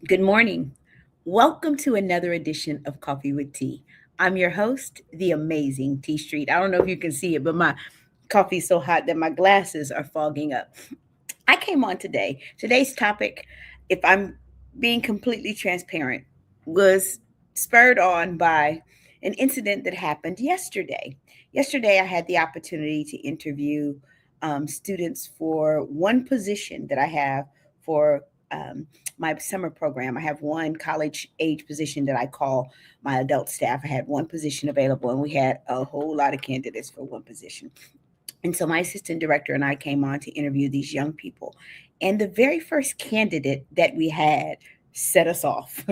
Good morning. Welcome to another edition of Coffee with Tea. I'm your host, the amazing T Street. I don't know if you can see it, but my coffee's so hot that my glasses are fogging up. I came on today. Today's topic, if I'm being completely transparent, was spurred on by an incident that happened yesterday. Yesterday, I had the opportunity to interview students for one position that I have for um, my summer program. I have one college age position that I call my adult staff. I had one position available, and we had a whole lot of candidates for one position. And so my assistant director and I came on to interview these young people. And the very first candidate that we had set us off.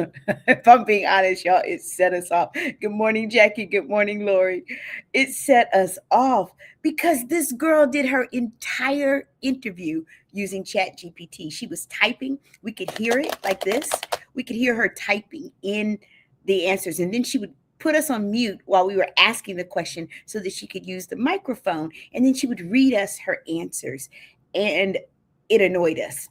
If I'm being honest, y'all, it set us off. Good morning, Jackie. Good morning, Lori. It set us off because this girl did her entire interview using Chat GPT. She was typing. We could hear it like this. We could hear her typing in the answers. And then she would put us on mute while we were asking the question so that she could use the microphone. And then she would read us her answers. And it annoyed us.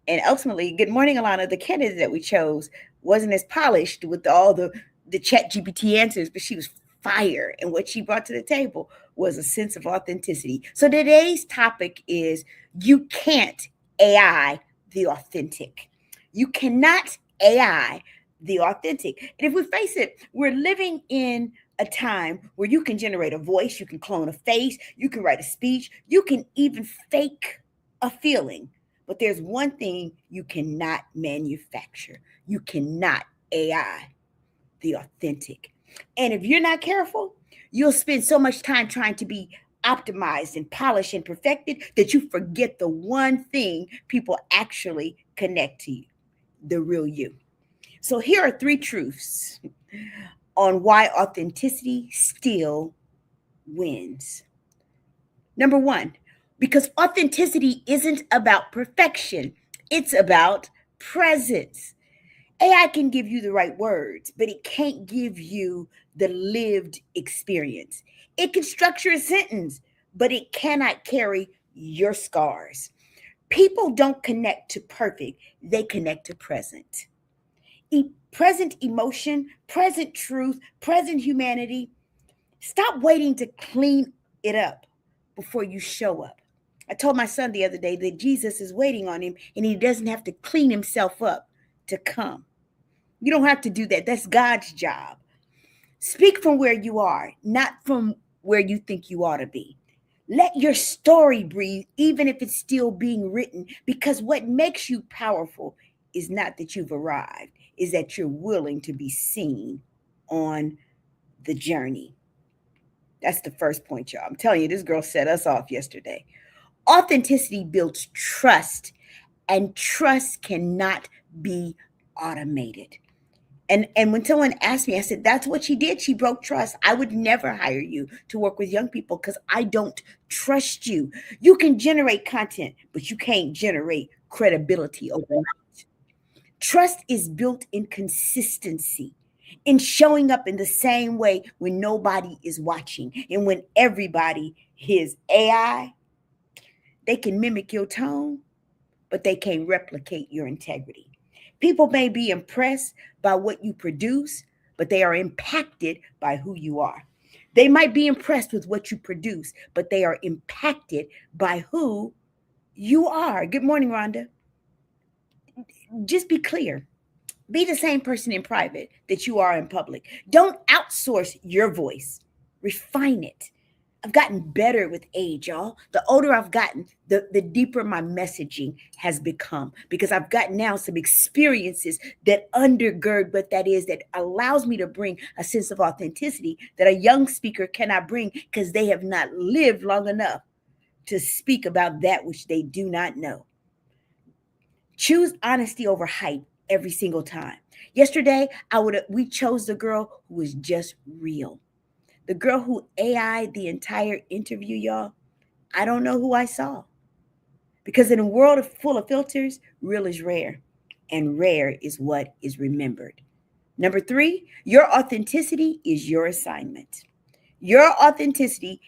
And ultimately, good morning, Alana. The candidate that we chose wasn't as polished with all the Chat GPT answers, but she was fire. And what she brought to the table was a sense of authenticity. So today's topic is you can't AI the authentic. You cannot AI the authentic. And if we face it, we're living in a time where you can generate a voice, you can clone a face, you can write a speech, you can even fake a feeling. But there's one thing you cannot manufacture. You cannot AI the authentic. And if you're not careful, you'll spend so much time trying to be optimized and polished and perfected that you forget the one thing people actually connect to you, the real you. So here are three truths on why authenticity still wins. Number one, because authenticity isn't about perfection, it's about presence. AI can give you the right words, but it can't give you the lived experience. It can structure a sentence, but it cannot carry your scars. People don't connect to perfect, they connect to present. Present emotion, present truth, present humanity. Stop waiting to clean it up before you show up. I told my son the other day that Jesus is waiting on him and he doesn't have to clean himself up to come. You don't have to do that. That's God's job. Speak from where you are, not from where you think you ought to be. Let your story breathe, even if it's still being written, because what makes you powerful is not that you've arrived, is that you're willing to be seen on the journey. That's the first point, y'all. I'm telling you, this girl set us off yesterday. Authenticity builds trust, and trust cannot be automated. And when someone asked me, I said, that's what she did. She broke trust. I would never hire you to work with young people because I don't trust you. You can generate content, but you can't generate credibility overnight. Trust is built in consistency, in showing up in the same way when nobody is watching. And when everybody is AI, they can mimic your tone, but they can't replicate your integrity. People may be impressed by what you produce, but they are impacted by who you are. They might be impressed with what you produce, but they are impacted by who you are. Good morning, Rhonda. Just be clear. Be the same person in private that you are in public. Don't outsource your voice, refine it. I've gotten better with age, y'all. The older I've gotten, the deeper my messaging has become because I've gotten now some experiences that undergird what that is, that allows me to bring a sense of authenticity that a young speaker cannot bring because they have not lived long enough to speak about that which they do not know. Choose honesty over hype every single time. Yesterday, we chose the girl who was just real. The girl who AI'd the entire interview, y'all, I don't know who I saw. Because in a world full of filters, real is rare, and rare is what is remembered. Number three, your authenticity is your assignment. Your authenticity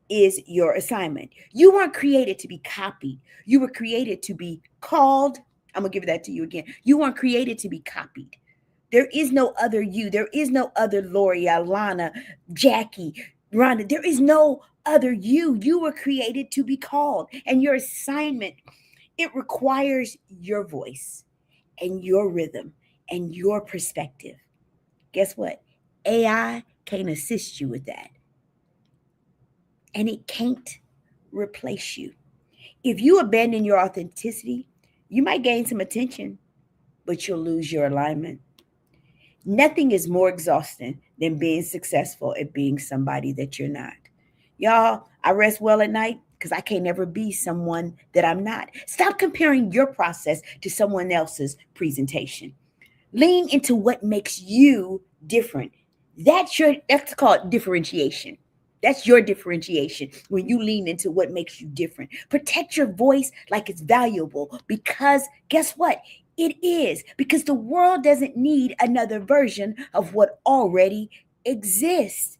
is your assignment. You weren't created to be copied, you were created to be called I'm going to give that to you again. You weren't created to be copied. There is no other you. There is no other Lori, Alana, Jackie, Rhonda. There is no other you. You were created to be called. And your assignment, it requires your voice and your rhythm and your perspective. Guess what? AI can assist you with that. And it can't replace you. If you abandon your authenticity, you might gain some attention, but you'll lose your alignment. Nothing is more exhausting than being successful at being somebody that you're not. Y'all, I rest well at night because I can't ever be someone that I'm not. Stop comparing your process to someone else's presentation. Lean into what makes you different. That's called differentiation. That's your differentiation when you lean into what makes you different. Protect your voice like it's valuable because guess what? It is because the world doesn't need another version of what already exists.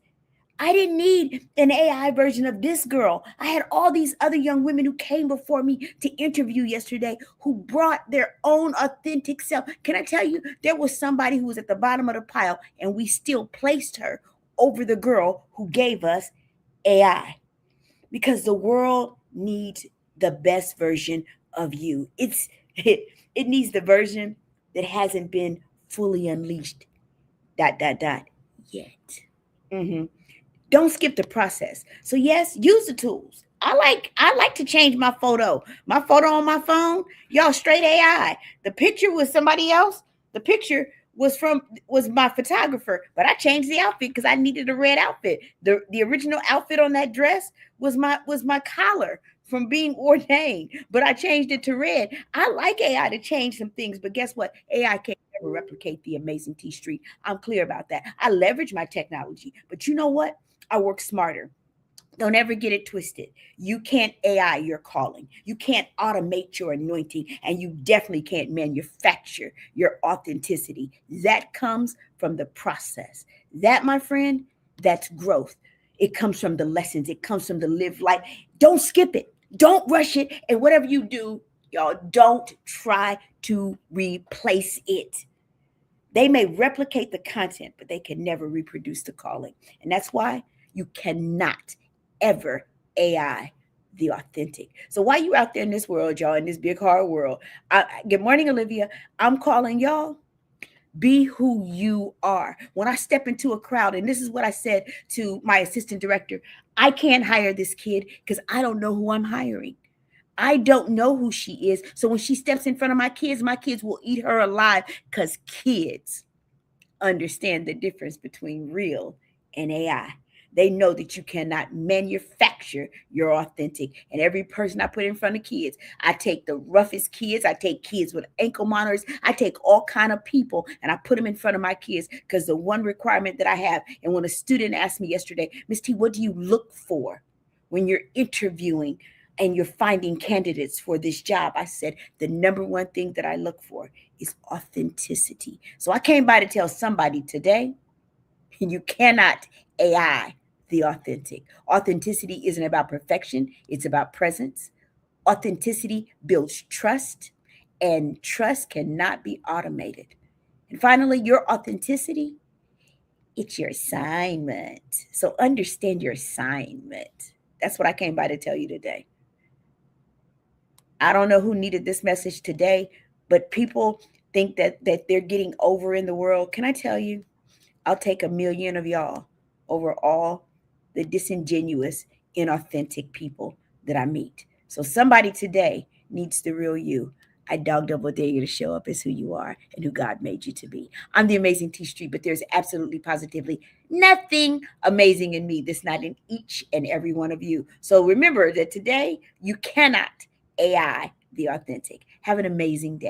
I didn't need an AI version of this girl. I had all these other young women who came before me to interview yesterday who brought their own authentic self. Can I tell you, there was somebody who was at the bottom of the pile and we still placed her over the girl who gave us AI because the world needs the best version of you. It needs the version that hasn't been fully unleashed. Yet. Mhm. Don't skip the process. So yes, use the tools. I like to change my photo. My photo on my phone, y'all straight AI. The picture was somebody else. The picture was my photographer, but I changed the outfit because I needed a red outfit. The original outfit on that dress was my collar from being ordained, but I changed it to red. I like AI to change some things, but guess what? AI can't never replicate the amazing T Street. I'm clear about that. I leverage my technology, but you know what? I work smarter. Don't ever get it twisted. You can't AI your calling. You can't automate your anointing, and you definitely can't manufacture your authenticity. That comes from the process. That, my friend, that's growth. It comes from the lessons. It comes from the live life. Don't skip it. Don't rush it. And whatever you do, y'all, don't try to replace it. They may replicate the content, but they can never reproduce the calling. And that's why you cannot ever AI the authentic. So while you out there in this world, y'all, in this big hard world, good morning, Olivia. I'm calling y'all. Be who you are. When I step into a crowd, and this is what I said to my assistant director, I can't hire this kid because I don't know who I'm hiring. I don't know who she is. So when she steps in front of my kids will eat her alive because kids understand the difference between real and AI. They know that you cannot manufacture your authentic. And every person I put in front of kids, I take the roughest kids, I take kids with ankle monitors, I take all kind of people and I put them in front of my kids because the one requirement that I have, and when a student asked me yesterday, Miss T, what do you look for when you're interviewing and you're finding candidates for this job? I said, the number one thing that I look for is authenticity. So I came by to tell somebody today, you cannot AI the authentic. Authenticity isn't about perfection, it's about presence. Authenticity builds trust, and trust cannot be automated. And finally, your authenticity, it's your assignment. So understand your assignment. That's what I came by to tell you today. I don't know who needed this message today, but people think that they're getting over in the world. Can I tell you? I'll take 1,000,000 of y'all over all the disingenuous, inauthentic people that I meet. So somebody today needs the real you. I dog double dare you to show up as who you are and who God made you to be. I'm the amazing T Street, but there's absolutely positively nothing amazing in me that's not in each and every one of you. So remember that today you cannot AI the authentic. Have an amazing day.